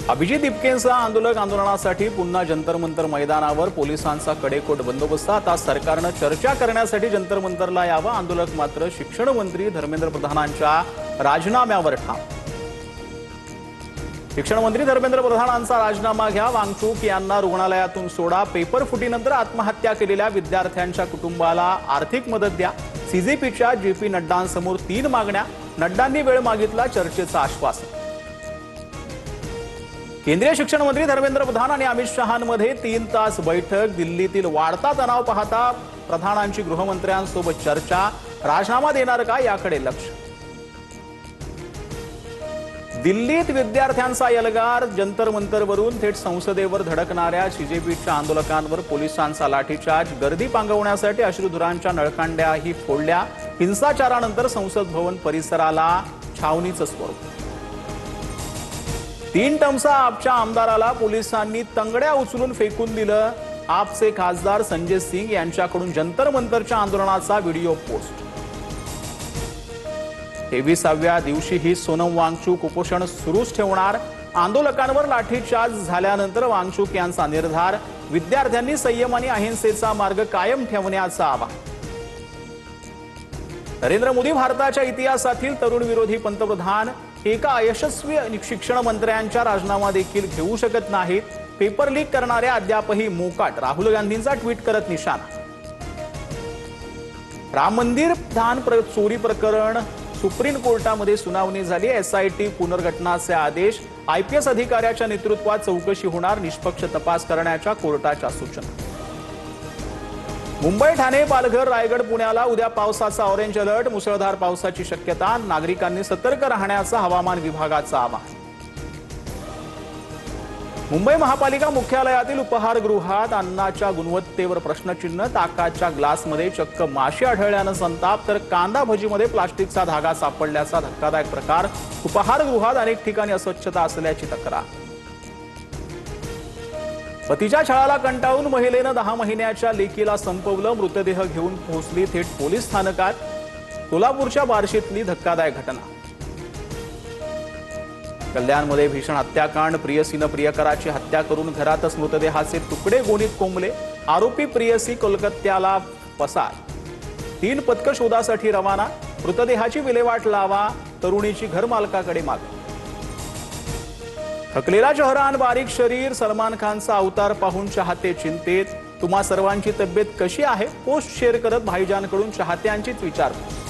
अभिजित इपकेंचा आंदोलनासाठी पुन्हा जंतर मंतर मैदानावर पोलिसांचा कडेकोट बंदोबस्त। आता सरकारने चर्चा करण्यासाठी जंतर मंतरला यावं। आंदोलक मात्र शिक्षण मंत्री धर्मेंद्र प्रधानांच्या राजीनाम्यावर ठाम। शिक्षण मंत्री धर्मेंद्र प्रधानांचा राजीनामा घ्या, वांगचूक यांना रुग्णालयातून सोडा, पेपर फुटीनंतर आत्महत्या केलेल्या विद्यार्थ्यांच्या कुटुंबाला आर्थिक मदत द्या। सीजेपीच्या जेपी नड्डांसमोर 3 मागण्या, नड्डांनी वेळ मागितला, चर्चेचं आश्वासन। केंद्रीय शिक्षण मंत्री धर्मेंद्र प्रधान आणि अमित शहांमध्ये 3 तास बैठक। दिल्लीतील वाढता तणाव पाहता प्रधानांची गृहमंत्र्यांसोबत चर्चा। राजीनामा देणार का याकडे लक्ष। दिल्लीत विद्यार्थ्यांचा यलगार, जंतर मंतरवरून थेट संसदेवर धडकणाऱ्या सीजेपीच्या आंदोलकांवर पोलिसांचा लाठीचार्ज। गर्दी पांगवण्यासाठी अश्रुधुरांच्या नळकांड्याही फोडल्या। हिंसाचारानंतर संसद भवन परिसराला छावणीचं स्वरूप। 3 टमसा आपच्या आमदाराला पोलिसांनी तंगड्या उचलून फेकून दिलं। आपचे खासदार संजय सिंग यांच्याकडून जंतर मंतरच्या आंदोलनाचा व्हिडिओ पोस्ट। 23व्या दिवशीही सोनम वांगचूक उपोषण सुरूच ठेवणार। आंदोलकांवर लाठीचार्ज झाल्यानंतर वांगचूक यांचा निर्धार, विद्यार्थ्यांनी संयम आणि अहिंसेचा मार्ग कायम ठेवण्याचं आवाहन। नरेंद्र मोदी भारताच्या इतिहासातील तरुण विरोधी पंतप्रधान, एका यशस्वी शिक्षण मंत्र्यांचा राजीनामा देखील घेऊ शकत नाहीत। पेपर लीक करणारे अद्यापही मोकाट, राहुल गांधींचा ट्विट करत निशाणा। राम मंदिर दान चोरी प्रकरण सुप्रीम कोर्टामध्ये सुनावणी झाली। एसआयटी पुनर्गठनाचे आदेश, आयपीएस अधिकाऱ्याच्या नेतृत्वात चौकशी होणार, निष्पक्ष तपास करण्याच्या कोर्टाच्या सूचना। मुंबई, ठाणे, पालघर, रायगड, पुण्याला उद्या पावसाचा ऑरेंज अलर्ट। मुसळधार पावसाची शक्यता, नागरिकांनी सतर्क राहण्याचं हवामान विभागाचं आवाहन। मुंबई महापालिका मुख्यालयातील उपहारगृहात अन्नाच्या गुणवत्तेवर प्रश्नचिन्ह। ताकाच्या ग्लासमध्ये चक्क माशी आढळल्यानं संताप, तर कांदा भजीमध्ये प्लास्टिकचा धागा सापडल्याचा धक्कादायक प्रकार। उपहारगृहात अनेक ठिकाणी अस्वच्छता असल्याची तक्रार। पतीच्या छळाला कंटाळून महिलेनं 10 महिन्याच्या लेकीला संपवलं। मृतदेह घेऊन पोहोचली थेट पोलीस स्थानकात। कोल्हापूरच्या बार्शीतली धक्कादायक घटना। कल्याणमध्ये भीषण हत्याकांड, प्रियसीनं प्रियकराची हत्या करून घरातच मृतदेहाचे तुकडे गोणीत कोंबले। आरोपी प्रियसी कोलकात्याला पसार। 3 पथकं शोधासाठी रवाना। मृतदेहाची विल्हेवाट लावा, तरुणीची घरमालकाकडे मागणी। थकलेला चेहरा आणि बारीक शरीर, सलमान खानचा अवतार पाहून चाहते चिंतेत। तुम्हा सर्वांची तब्येत कशी आहे? पोस्ट शेअर करत भाईजानकडून चाहत्यांचीच विचारपूस।